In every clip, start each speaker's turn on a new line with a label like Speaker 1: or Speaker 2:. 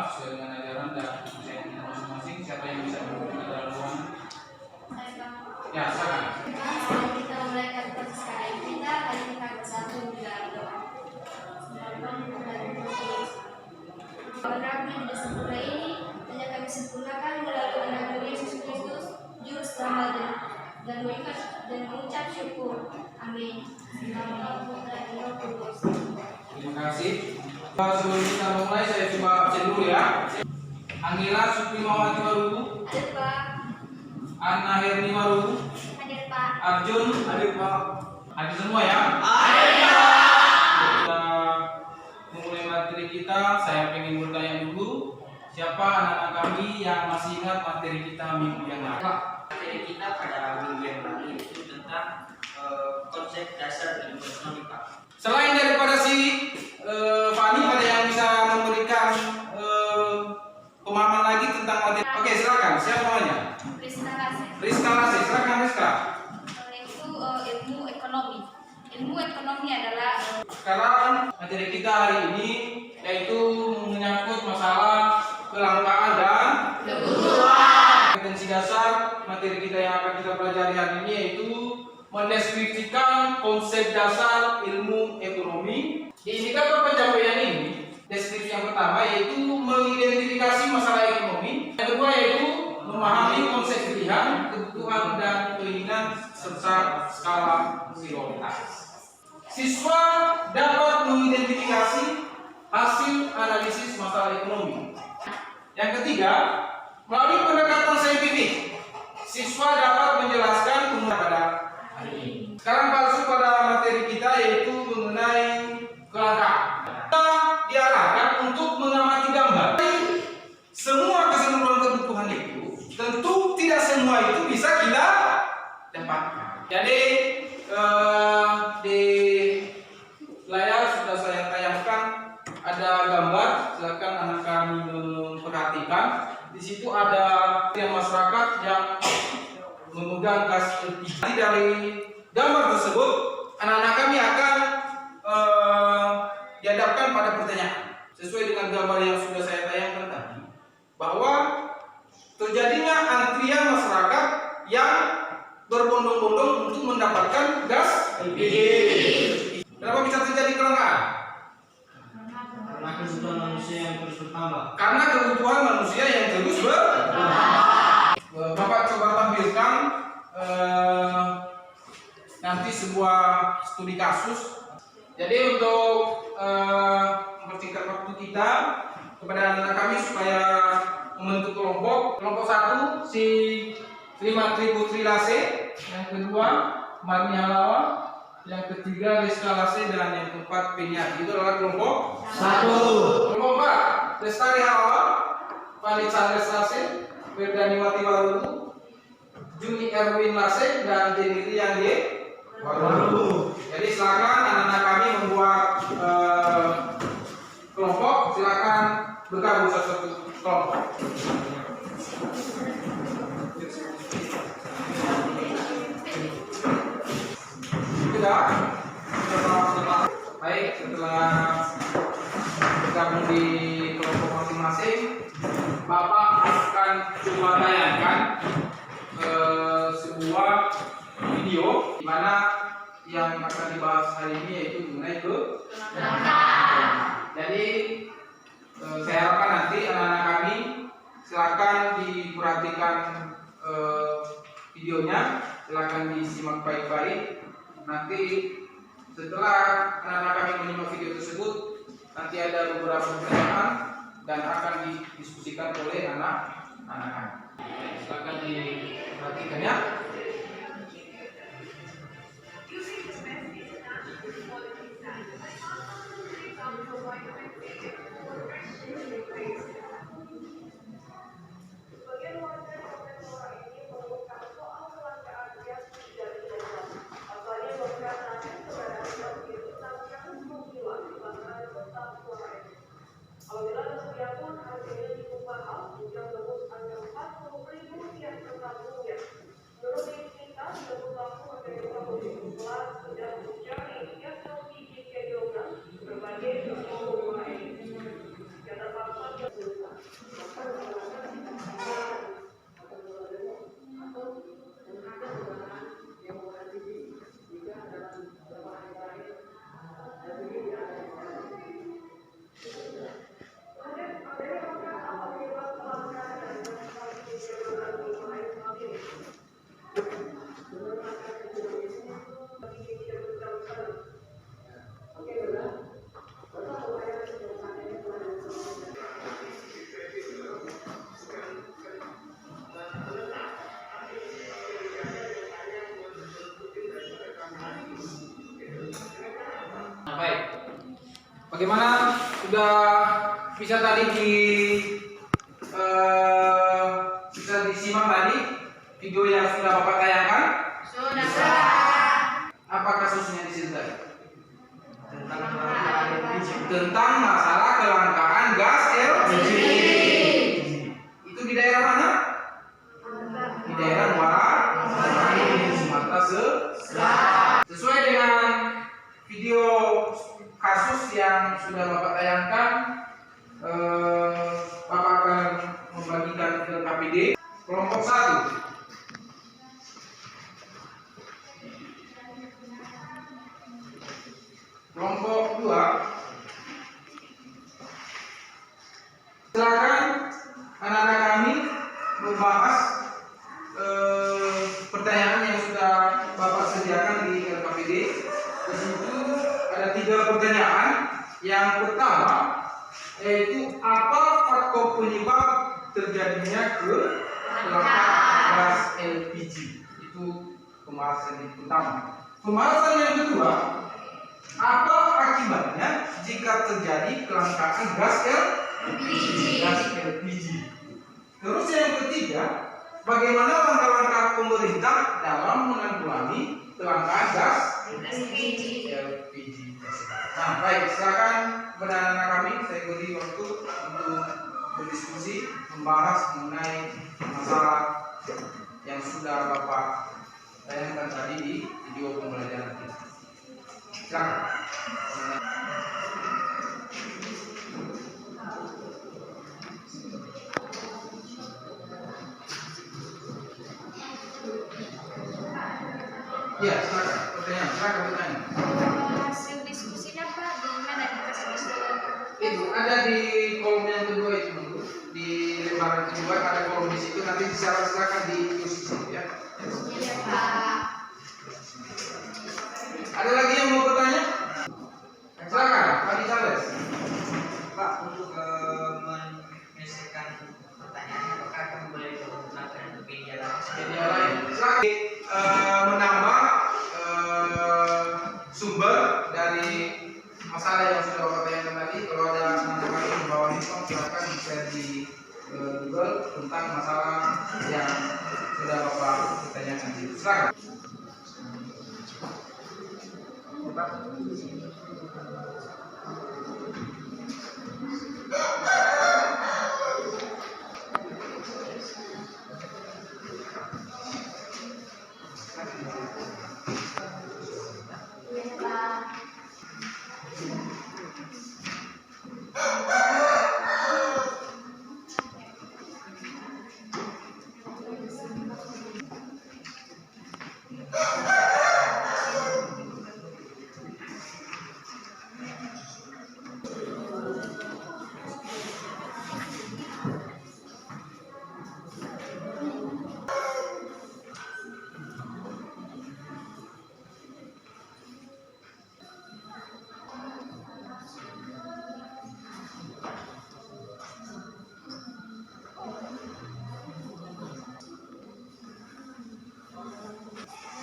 Speaker 1: sesuai dengan ajaran dan kepercayaan masing-masing. Siapa yang bisa membuka dalam ruangan? Ya, silakan.
Speaker 2: Sebelum kita memulai proses KKN kita, mari kita bersatu di dalam doa. Bahwa kami tidak sempurna ini hanya kami sempurnakan melalui anak Yesus Kristus, Juru Selamat dan mengucap syukur. Amin. Nama Putra dan Roh Kudus.
Speaker 1: Terima kasih. Sebelum kita mulai, saya coba absen dulu ya. Angela Suprimawati Warugu.
Speaker 2: Hadir Pak.
Speaker 1: Anna Herni Warugu.
Speaker 2: Hadir Pak.
Speaker 1: Arjun. Hadir Pak. Hadir semua ya.
Speaker 3: Hadir Pak.
Speaker 1: Kita memulai materi kita. Saya pengen bertanya dulu, siapa anak-anak kami yang masih ingat materi kita minggu yang lalu?
Speaker 3: Materi kita pada minggu yang lalu itu tentang konsep dasar ilmu ekonomi, Pak.
Speaker 1: Selain daripada si Fani, ada yang bisa memberikan pemahaman lagi tentang materi? Oke, silakan. Siapa namanya?
Speaker 2: Rizka Kasih.
Speaker 1: Rizka Lasih. Silakan Rizka.
Speaker 2: Itu ilmu ekonomi. Ilmu ekonomi adalah
Speaker 1: Sekarang materi kita hari ini yaitu menyangkut masalah kelangkaan dan kebutuhan. Kompetensi dasar materi kita yang akan kita pelajari hari ini yaitu mendeskripsikan konsep dasar ilmu ekonomi. Di indikator pencapaian ini, deskripsi yang pertama yaitu mengidentifikasi masalah ekonomi. Yang kedua yaitu memahami konsep pilihan, kebutuhan dan keinginan serta skala prioritas. Siswa dapat mengidentifikasi hasil analisis masalah ekonomi. Yang ketiga, melalui pendekatan saintifik, siswa dapat menjelaskan penggunaan pada hari ini. Sekarang masuk pada materi kita yaitu mengenai kelangkaan. Kita diarahkan untuk mengamati gambar. Semua keseluruhan kebutuhan itu, tentu tidak semua itu bisa kita dapatkan. Jadi di layar sudah saya tayangkan ada gambar, silakan anak kami memperhatikan. Di situ ada masyarakat yang memegang gas LPG. Dari gambar tersebut, anak-anak kami akan dihadapkan pada pertanyaan sesuai dengan gambar yang sudah saya tayangkan tadi, bahwa terjadinya antrian masyarakat yang berbondong-bondong untuk mendapatkan gas LPG. Kenapa bisa terjadi kelangkaan?
Speaker 3: Karena kebutuhan manusia yang terus bertambah.
Speaker 1: Karena kebutuhan manusia yang terus bertambah. Bapak coba tampilkan nanti sebuah studi kasus. Jadi untuk mempersingkat waktu kita, kepada anak kami supaya membentuk kelompok. Kelompok 1 si Srimatri Putri Lase, yang kedua Marni Halawa, yang ketiga Rizka Lase, dan yang keempat Peniati. Itu adalah kelompok 1. Kelompok 4 Lestari Halawa, Fani Charles Lase, Ferdani Mati Warugu, Juni Erwin Lase, dan Jenny Rian Warugu. Jadi silakan anak-anak kami membuat kelompok, silakan bergabung satu kelompok. Baik, setelah bergabung di kelompok masing-masing, Bapak akan coba tayangkan sebuah video di mana yang akan dibahas hari ini yaitu mengenai kelangkaan. Jadi saya harapkan nanti anak-anak kami silakan diperhatikan videonya, silakan disimak baik-baik. Nanti setelah anak-anak kami menyimak video tersebut, nanti ada beberapa pertanyaan dan akan didiskusikan oleh anak-anak kami. Silakan diperhatikan ya.
Speaker 4: Apabila tersedia pun harganya cukup mahal, hingga tembus angka 40.000 rupiah per tabungnya. Menurut
Speaker 1: Bagaimana sudah bisa tadi bisa disimak tadi video yang sudah Bapak tayangkan?
Speaker 2: Sudah.
Speaker 1: Apa kasusnya di situ tadi?
Speaker 3: Tentang
Speaker 1: Tentang masalah kelangkaan gas LPG. Itu di daerah mana? Di daerah Muara Sumatera Selatan. Sesuai dengan video kasus yang sudah Bapak tayangkan, Bapak akan membagikan ke KPD kelompok 1. Kelompok 2, silakan anak-anak kami membahas pertanyaan yang sudah Bapak sediakan di LKPD. Di situ ada 3 pertanyaan. Yang pertama yaitu apa faktor penyebab terjadinya kelangkaan gas LPG. Itu pembahasan yang pertama. Pembahasan yang kedua, apa akibatnya jika terjadi kelangkaan gas LPG. Terus yang ketiga, bagaimana langkah-langkah pemerintah dalam menanggulangi kelangkaan gas LPG tersebut. Nah, baik, silakan kepada anak kami saya beri waktu untuk berdiskusi membahas mengenai masalah yang sudah Bapak tayangkan tadi di video pembelajaran kita. Silakan. Ya, silakan. Pertanyaan, silakan bertanya.
Speaker 2: Hasil diskusinya Pak di mana dikasih?
Speaker 1: Itu ada di kolom yang kedua itu dulu. Di lembaran kedua ada kolom di situ. Nanti silakan diikuti situ ya.
Speaker 2: Iya Pak.
Speaker 1: Ada lagi yang mau bertanya? Silakan, Pak Charles.
Speaker 3: Pak, untuk menyelesaikan pertanyaannya, apakah kami boleh menggunakan media lain?
Speaker 1: Silakan menambah sumber dari masalah yang sudah Bapak tanyakan tadi. Kalau ada anak-anak yang membawa handphone, silakan bisa di Google tentang masalah yang sudah Bapak tanyakan. Silakan.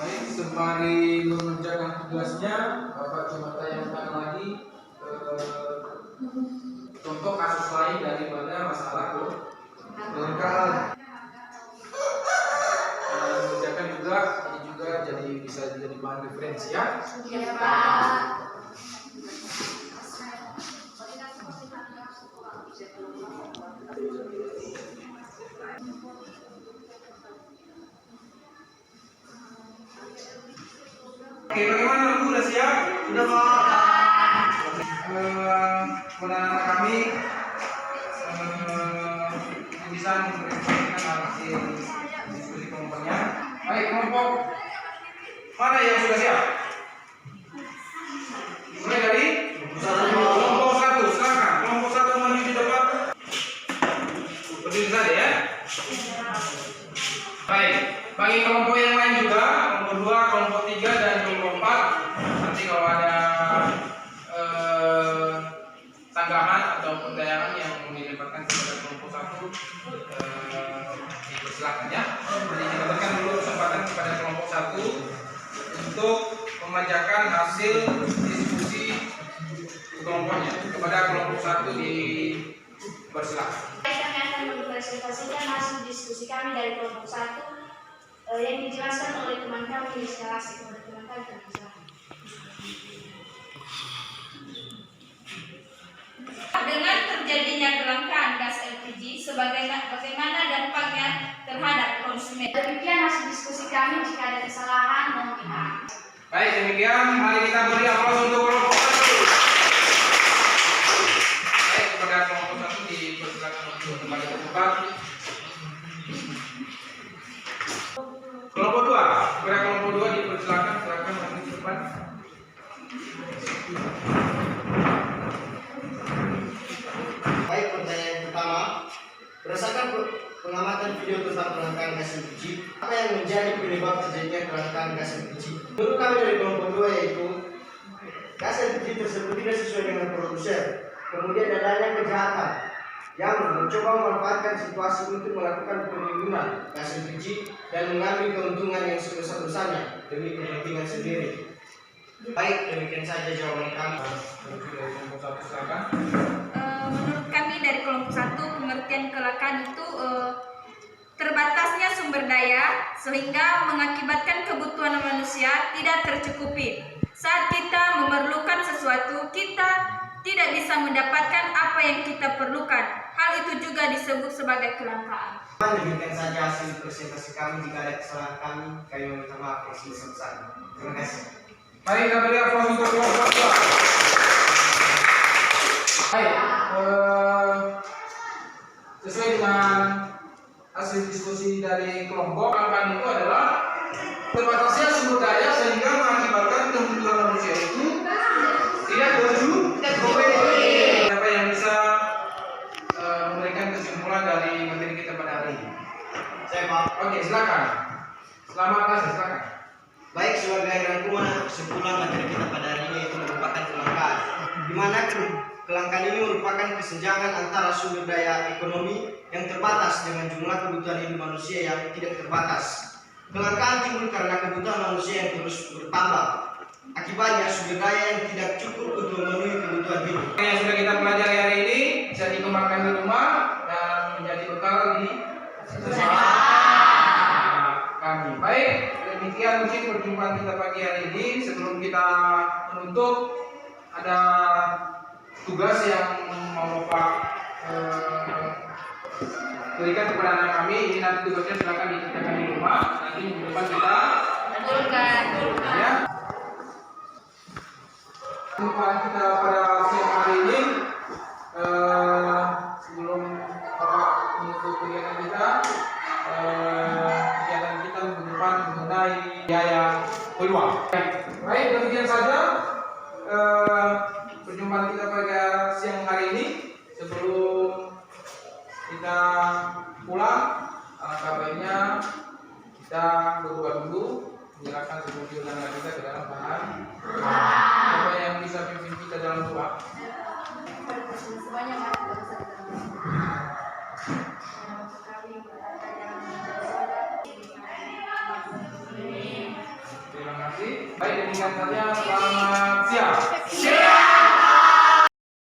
Speaker 1: Baik, sembari mengerjakan tugasnya, Bapak coba tayangkan lagi contoh kasus lain daripada masalah kelangkaan. Mengerjakan juga, ini juga jadi bisa jadi bahan referensi ya.
Speaker 2: Iya Pak.
Speaker 1: Oke, bagaimana Bu? Sudah siap? Sudah Pak. Anak-anak kami bisa mempresentasikan hasil diskusi kelompoknya. Baik, kelompok mana yang sudah siap? Mulai dari kelompok 1, silakan. Kelompok 1 maju di depan. Berdiri saja ya. Baik, bagi kelompok yang lain juga, kelompok 2, kelompok 3 dan kelompok 4. Nanti kalau ada tanggapan atau pertanyaan yang dilemparkan kepada kelompok 1, dipersilakan ya. Jadi kita berikan dulu kesempatan kepada kelompok 1 untuk memanjakan hasil diskusi kelompoknya. Kepada kelompok 1 dipersilakan.
Speaker 2: Kami akan mempresentasikan hasil diskusi kami dari kelompok 1 yang dijelaskan oleh teman kami di kelas. Kepada teman kami tersilakan.
Speaker 5: Dengan terjadinya kelangkaan gas LPG, bagaimana dampaknya terhadap konsumen?
Speaker 2: Demikian hasil diskusi kami. Jika ada kesalahan, mohon dimaaf.
Speaker 1: Baik, demikian mari kita beri aplaus untuk kelompok 1. Baik, kepada kelompok 1 dipersilakan untuk kembali ke tempat. Kelompok 2, kepada kelompok 2 dipersilakan maju ke depan.
Speaker 6: Baik, pertanyaan pertama, berdasarkan pengamatan video tentang kelangkaan gas LPG, apa yang menjadi penyebab terjadinya kelangkaan gas LPG? Menurut kami dari kelompok 2 yaitu gas LPG tersebut tidak sesuai dengan produsen, kemudian adanya kejahatan yang mencoba memanfaatkan situasi untuk melakukan penimbunan gas LPG dan mengambil keuntungan yang sebesar-besarnya demi kepentingan sendiri. Baik, demikian saja jawaban kami.
Speaker 1: Dari kelompok 1 silakan.
Speaker 5: Menurut kami dari kelompok 1, pengertian kelangkaan itu terbatasnya sumber daya sehingga mengakibatkan kebutuhan manusia tidak tercukupi. Saat kita memerlukan sesuatu, kita tidak bisa mendapatkan apa yang kita perlukan. Hal itu juga disebut sebagai kelangkaan.
Speaker 6: Demikian saja hasil presentasi kami. Jika ada kesalahan kami meminta maaf yang sebesar-besarnya. Terima kasih.
Speaker 1: Baik, kita beri aplaus untuk kelompok 2. Baik, sesuai dengan hasil diskusi dari kelompok, kelangkaan itu adalah terbatasnya sumber daya sehingga mengakibatkan kebutuhan manusia itu tidak tercukupi. Siapa yang bisa memberikan kesimpulan dari materi kita pada hari ini?
Speaker 6: Saya Pak.
Speaker 1: Oke, silakan. Selamat kasih, silakan.
Speaker 6: Baik, sebagai rangkuman atau kesimpulan materi kita pada hari ini itu merupakan kelangkaan, di mana kelangkaan ini merupakan kesenjangan antara sumber daya ekonomi yang terbatas dengan jumlah kebutuhan hidup manusia yang tidak terbatas. Kelangkaan timbul karena kebutuhan manusia yang terus bertambah. Akibatnya sumber daya yang tidak cukup untuk memenuhi kebutuhan hidup.
Speaker 1: Yang sudah kita pelajari hari ini bisa dikembangkan di rumah dan menjadi bekal di sekolah kami. Baik, demikian mungkin perjumpaan kita pagi hari ini. Sebelum kita menutup, ada tugas yang mau Bapak berikan kepada anak kami. Ini nanti tugasnya silakan dikerjakan di rumah. Nanti minggu depan kita ya. Perjumpaan kita pada siang hari ini, sebelum Bapak menutup kegiatan kita, kegiatan kita berjumpaan mengenai biaya peluang. Baik, demikian saja perjumpaan kita pada siang hari ini. Sebelum kita pulang, alangkah baiknya kita berdoa dulu, menyerahkan seluruh tenaga kita ke dalam tangan. Siapa yang bisa pimpin kita dalam doa?
Speaker 2: Semuanya mari kita
Speaker 1: Terima kasih. Baik, demikian saja. Selamat